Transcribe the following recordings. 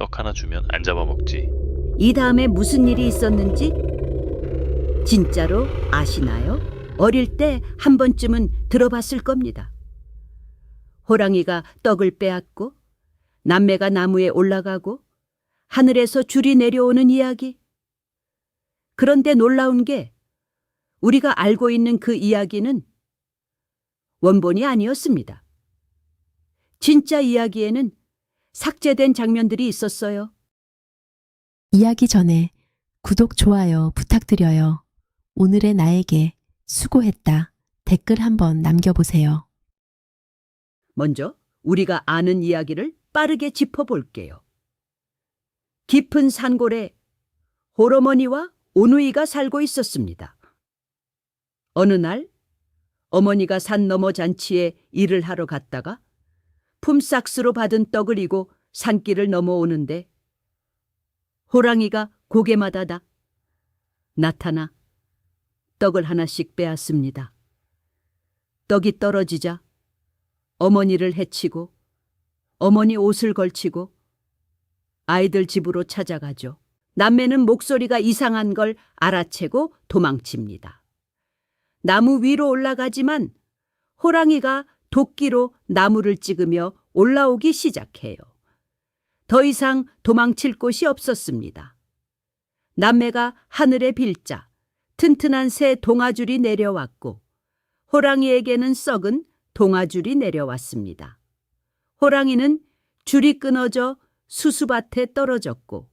떡 하나 주면 안 잡아먹지. 이 다음에 무슨 일이 있었는지 진짜로 아시나요? 어릴 때 한 번쯤은 들어봤을 겁니다. 호랑이가 떡을 빼앗고 남매가 나무에 올라가고 하늘에서 줄이 내려오는 이야기. 그런데 놀라운 게 우리가 알고 있는 그 이야기는 원본이 아니었습니다. 진짜 이야기에는 삭제된 장면들이 있었어요. 이야기 전에 구독, 좋아요 부탁드려요. 오늘의 나에게 수고했다. 댓글 한번 남겨보세요. 먼저 우리가 아는 이야기를 빠르게 짚어볼게요. 깊은 산골에 홀어머니와 오누이가 살고 있었습니다. 어느 날 어머니가 산 너머 잔치에 일을 하러 갔다가 품삯으로 받은 떡을 이고 산길을 넘어오는데 호랑이가 고개마다다 나타나 떡을 하나씩 빼앗습니다. 떡이 떨어지자 어머니를 해치고 어머니 옷을 걸치고 아이들 집으로 찾아가죠. 남매는 목소리가 이상한 걸 알아채고 도망칩니다. 나무 위로 올라가지만 호랑이가 도끼로 나무를 찍으며 올라오기 시작해요. 더 이상 도망칠 곳이 없었습니다. 남매가 하늘에 빌자 튼튼한 새 동아줄이 내려왔고 호랑이에게는 썩은 동아줄이 내려왔습니다. 호랑이는 줄이 끊어져 수수밭에 떨어졌고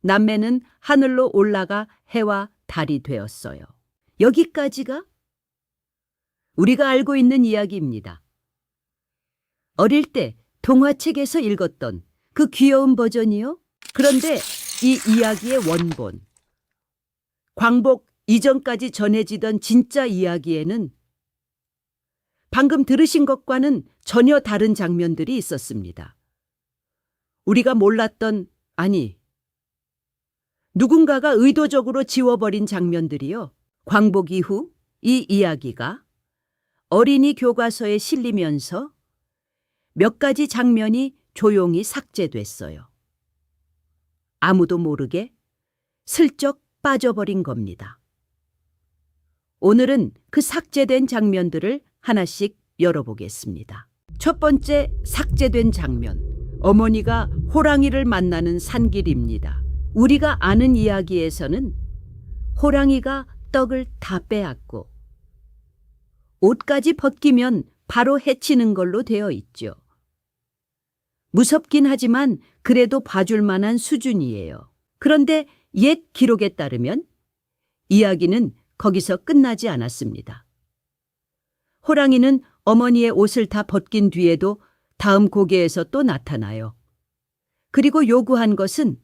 남매는 하늘로 올라가 해와 달이 되었어요. 여기까지가 우리가 알고 있는 이야기입니다. 어릴 때 동화책에서 읽었던 그 귀여운 버전이요. 그런데 이 이야기의 원본, 광복 이전까지 전해지던 진짜 이야기에는 방금 들으신 것과는 전혀 다른 장면들이 있었습니다. 우리가 몰랐던, 아니, 누군가가 의도적으로 지워버린 장면들이요. 광복 이후 이 이야기가 어린이 교과서에 실리면서 몇 가지 장면이 조용히 삭제됐어요. 아무도 모르게 슬쩍 빠져버린 겁니다. 오늘은 그 삭제된 장면들을 하나씩 열어보겠습니다. 첫 번째 삭제된 장면, 어머니가 호랑이를 만나는 산길입니다. 우리가 아는 이야기에서는 호랑이가 떡을 다 빼앗고 옷까지 벗기면 바로 해치는 걸로 되어 있죠. 무섭긴 하지만 그래도 봐줄 만한 수준이에요. 그런데 옛 기록에 따르면 이야기는 거기서 끝나지 않았습니다. 호랑이는 어머니의 옷을 다 벗긴 뒤에도 다음 고개에서 또 나타나요. 그리고 요구한 것은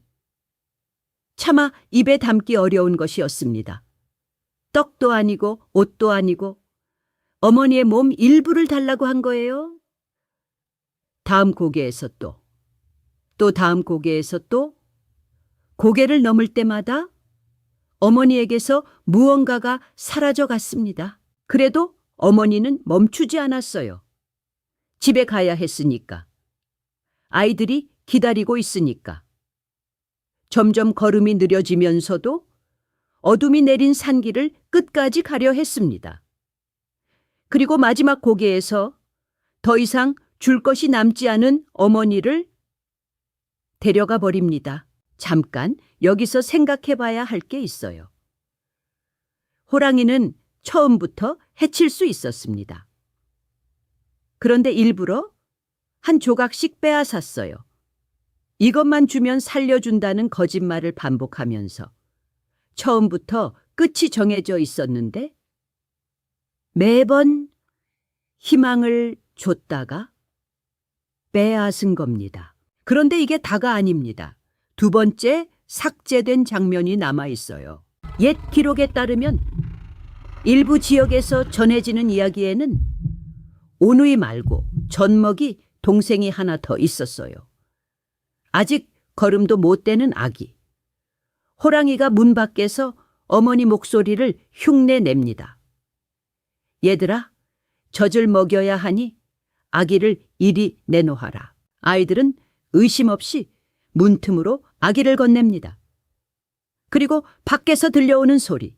차마 입에 담기 어려운 것이었습니다. 떡도 아니고 옷도 아니고 어머니의 몸 일부를 달라고 한 거예요. 다음 고개에서 또 다음 고개에서 또 고개를 넘을 때마다 어머니에게서 무언가가 사라져 갔습니다. 그래도 어머니는 멈추지 않았어요. 집에 가야 했으니까. 아이들이 기다리고 있으니까. 점점 걸음이 느려지면서도 어둠이 내린 산길을 끝까지 가려 했습니다. 그리고 마지막 고개에서 더 이상 줄 것이 남지 않은 어머니를 데려가 버립니다. 잠깐 여기서 생각해 봐야 할 게 있어요. 호랑이는 처음부터 해칠 수 있었습니다. 그런데 일부러 한 조각씩 빼앗았어요. 이것만 주면 살려준다는 거짓말을 반복하면서 처음부터 끝이 정해져 있었는데 매번 희망을 줬다가 빼앗은 겁니다. 그런데 이게 다가 아닙니다. 두 번째 삭제된 장면이 남아 있어요. 옛 기록에 따르면 일부 지역에서 전해지는 이야기에는 오누이 말고 젖먹이 동생이 하나 더 있었어요. 아직 걸음도 못 대는 아기. 호랑이가 문 밖에서 어머니 목소리를 흉내 냅니다. 얘들아, 젖을 먹여야 하니 아기를 이리 내놓아라. 아이들은 의심 없이 문틈으로 아기를 건넵니다. 그리고 밖에서 들려오는 소리,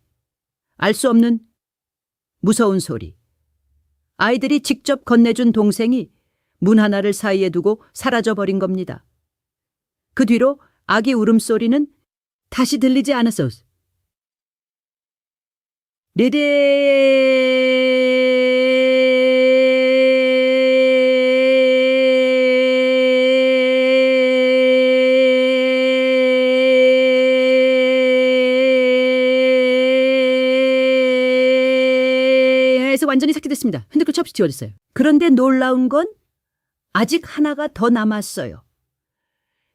알 수 없는 무서운 소리. 아이들이 직접 건네준 동생이 문 하나를 사이에 두고 사라져버린 겁니다. 그 뒤로 아기 울음소리는 다시 들리지 않았어. 해서 완전히 삭제됐습니다. 핸드크러치 없이 지워졌어요. 그런데 놀라운 건 아직 하나가 더 남았어요.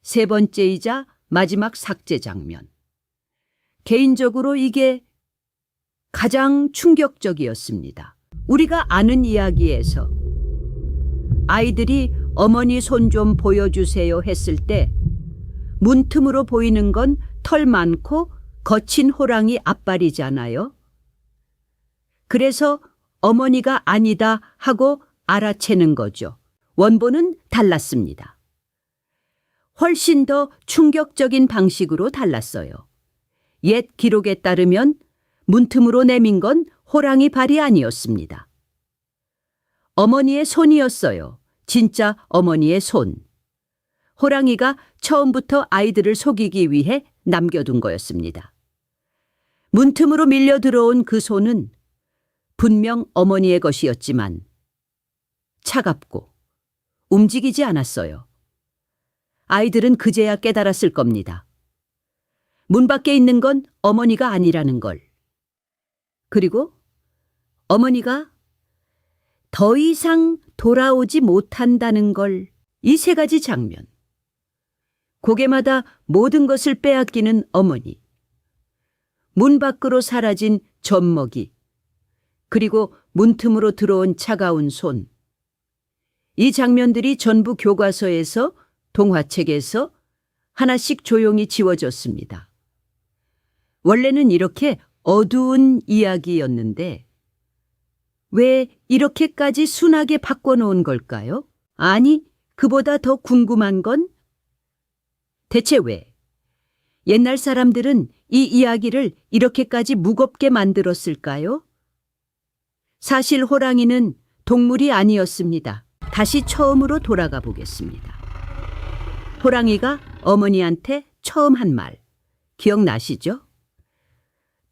세 번째이자 마지막 삭제 장면. 개인적으로 이게 가장 충격적이었습니다. 우리가 아는 이야기에서 아이들이 어머니 손 좀 보여주세요 했을 때 문틈으로 보이는 건 털 많고 거친 호랑이 앞발이잖아요. 그래서 어머니가 아니다 하고 알아채는 거죠. 원본은 달랐습니다. 훨씬 더 충격적인 방식으로 달랐어요. 옛 기록에 따르면 문틈으로 내민 건 호랑이 발이 아니었습니다. 어머니의 손이었어요. 진짜 어머니의 손. 호랑이가 처음부터 아이들을 속이기 위해 남겨둔 거였습니다. 문틈으로 밀려 들어온 그 손은 분명 어머니의 것이었지만 차갑고 움직이지 않았어요. 아이들은 그제야 깨달았을 겁니다. 문 밖에 있는 건 어머니가 아니라는 걸. 그리고 어머니가 더 이상 돌아오지 못한다는 걸. 이 세 가지 장면. 고개마다 모든 것을 빼앗기는 어머니. 문 밖으로 사라진 젖먹이. 그리고 문틈으로 들어온 차가운 손. 이 장면들이 전부 교과서에서, 동화책에서 하나씩 조용히 지워졌습니다. 원래는 이렇게 어두운 이야기였는데 왜 이렇게까지 순하게 바꿔놓은 걸까요? 아니, 그보다 더 궁금한 건 대체 왜 옛날 사람들은 이 이야기를 이렇게까지 무겁게 만들었을까요? 사실 호랑이는 동물이 아니었습니다. 다시 처음으로 돌아가 보겠습니다. 호랑이가 어머니한테 처음 한 말 기억나시죠?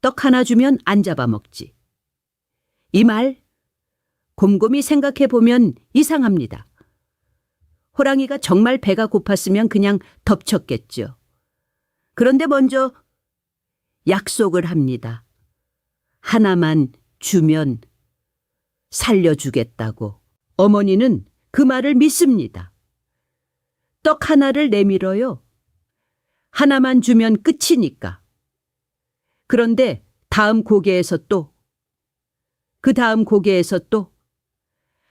떡 하나 주면 안 잡아먹지. 이 말 곰곰이 생각해보면 이상합니다. 호랑이가 정말 배가 고팠으면 그냥 덮쳤겠죠. 그런데 먼저 약속을 합니다. 하나만 주면 살려주겠다고. 어머니는 그 말을 믿습니다. 떡 하나를 내밀어요. 하나만 주면 끝이니까. 그런데 다음 고개에서 또, 그 다음 고개에서 또,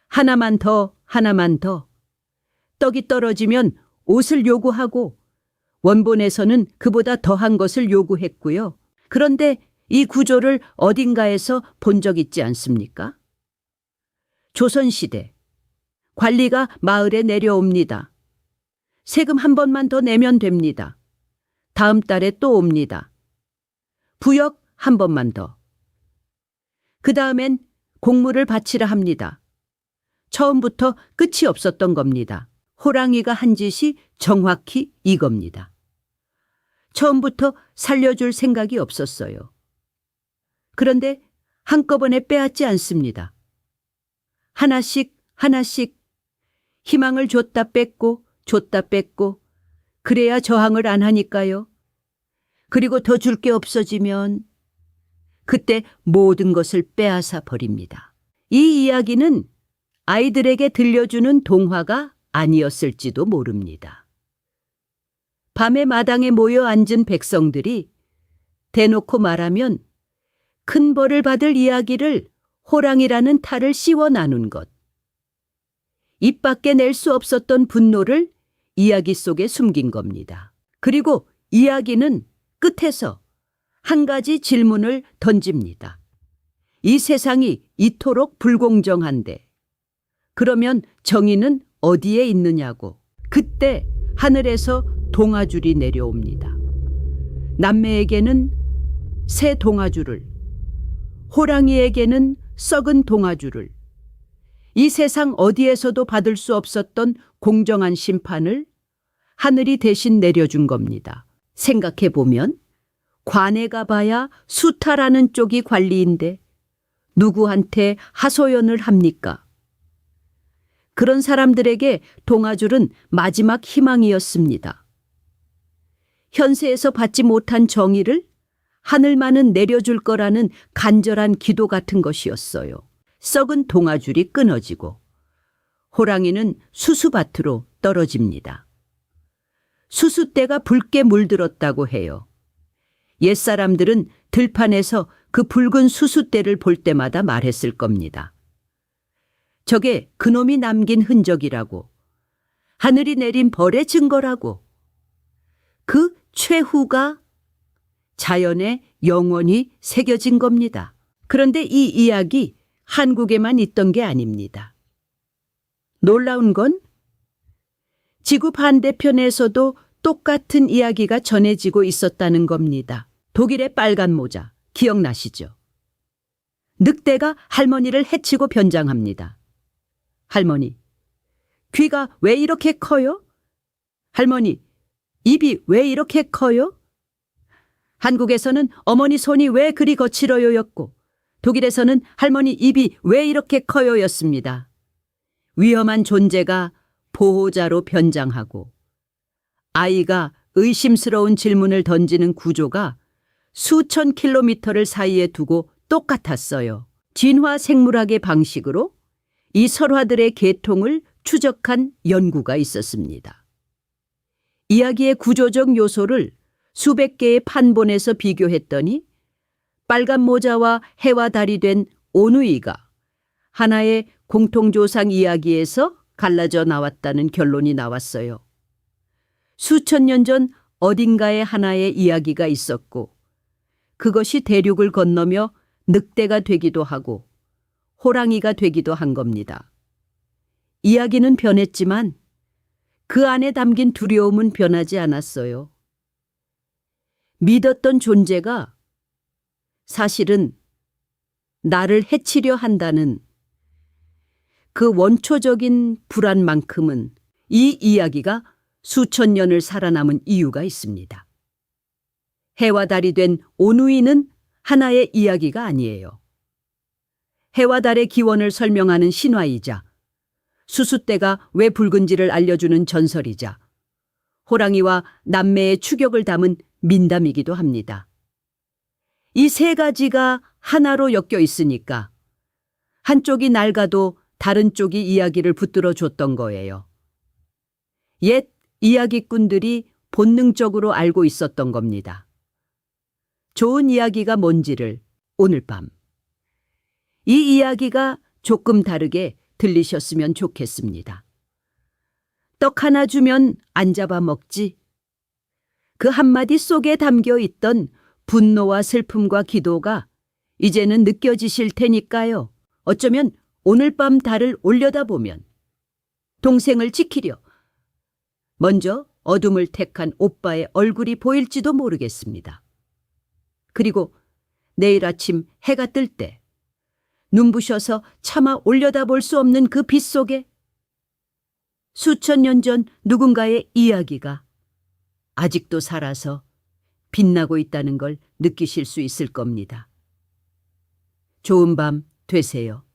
하나만 더, 하나만 더. 떡이 떨어지면 옷을 요구하고 원본에서는 그보다 더한 것을 요구했고요. 그런데 이 구조를 어딘가에서 본 적 있지 않습니까? 조선시대 관리가 마을에 내려옵니다. 세금 한 번만 더 내면 됩니다. 다음 달에 또 옵니다. 부역 한 번만 더. 그 다음엔 공물을 바치라 합니다. 처음부터 끝이 없었던 겁니다. 호랑이가 한 짓이 정확히 이겁니다. 처음부터 살려줄 생각이 없었어요. 그런데 한꺼번에 빼앗지 않습니다. 하나씩 하나씩 희망을 줬다 뺐고 줬다 뺐고 그래야 저항을 안 하니까요. 그리고 더 줄 게 없어지면 그때 모든 것을 빼앗아 버립니다. 이 이야기는 아이들에게 들려주는 동화가 아니었을지도 모릅니다. 밤에 마당에 모여 앉은 백성들이 대놓고 말하면 큰 벌을 받을 이야기를 호랑이라는 탈을 씌워 나눈 것. 입 밖에 낼 수 없었던 분노를 이야기 속에 숨긴 겁니다. 그리고 이야기는 끝에서 한 가지 질문을 던집니다. 이 세상이 이토록 불공정한데 그러면 정의는 어디에 있느냐고. 그때 하늘에서 동아줄이 내려옵니다. 남매에게는 새 동아줄을, 호랑이에게는 썩은 동아줄을, 이 세상 어디에서도 받을 수 없었던 공정한 심판을 하늘이 대신 내려준 겁니다. 생각해보면 관에 가봐야 수탈하는 쪽이 관리인데 누구한테 하소연을 합니까? 그런 사람들에게 동아줄은 마지막 희망이었습니다. 현세에서 받지 못한 정의를 하늘만은 내려줄 거라는 간절한 기도 같은 것이었어요. 썩은 동아줄이 끊어지고 호랑이는 수수밭으로 떨어집니다. 수수대가 붉게 물들었다고 해요. 옛사람들은 들판에서 그 붉은 수수대를 볼 때마다 말했을 겁니다. 저게 그놈이 남긴 흔적이라고, 하늘이 내린 벌의 증거라고, 그 최후가 자연에 영원히 새겨진 겁니다. 그런데 이 이야기 한국에만 있던 게 아닙니다. 놀라운 건 지구 반대편에서도 똑같은 이야기가 전해지고 있었다는 겁니다. 독일의 빨간 모자, 기억나시죠? 늑대가 할머니를 해치고 변장합니다. 할머니, 귀가 왜 이렇게 커요? 할머니, 입이 왜 이렇게 커요? 한국에서는 어머니 손이 왜 그리 거칠어요였고, 독일에서는 할머니 입이 왜 이렇게 커요였습니다. 위험한 존재가 보호자로 변장하고 아이가 의심스러운 질문을 던지는 구조가 수천 킬로미터를 사이에 두고 똑같았어요. 진화 생물학의 방식으로 이 설화들의 계통을 추적한 연구가 있었습니다. 이야기의 구조적 요소를 수백 개의 판본에서 비교했더니 빨간 모자와 해와 달이 된 오누이가 하나의 공통조상 이야기에서 갈라져 나왔다는 결론이 나왔어요. 수천 년 전 어딘가에 하나의 이야기가 있었고 그것이 대륙을 건너며 늑대가 되기도 하고 호랑이가 되기도 한 겁니다. 이야기는 변했지만 그 안에 담긴 두려움은 변하지 않았어요. 믿었던 존재가 사실은 나를 해치려 한다는 그 원초적인 불안만큼은 이 이야기가 수천 년을 살아남은 이유가 있습니다. 해와 달이 된 오누이는 하나의 이야기가 아니에요. 해와 달의 기원을 설명하는 신화이자 수수대가 왜 붉은지를 알려주는 전설이자 호랑이와 남매의 추격을 담은 민담이기도 합니다. 이 세 가지가 하나로 엮여 있으니까 한쪽이 낡아도 다른 쪽이 이야기를 붙들어 줬던 거예요. 옛 이야기꾼들이 본능적으로 알고 있었던 겁니다. 좋은 이야기가 뭔지를 오늘 밤 이 이야기가 조금 다르게 들리셨으면 좋겠습니다. 떡 하나 주면 안 잡아 먹지. 그 한마디 속에 담겨 있던 분노와 슬픔과 기도가 이제는 느껴지실 테니까요. 어쩌면 오늘 밤 달을 올려다보면 동생을 지키려 먼저 어둠을 택한 오빠의 얼굴이 보일지도 모르겠습니다. 그리고 내일 아침 해가 뜰 때 눈부셔서 차마 올려다볼 수 없는 그 빛 속에 수천 년 전 누군가의 이야기가 아직도 살아서 빛나고 있다는 걸 느끼실 수 있을 겁니다. 좋은 밤 되세요.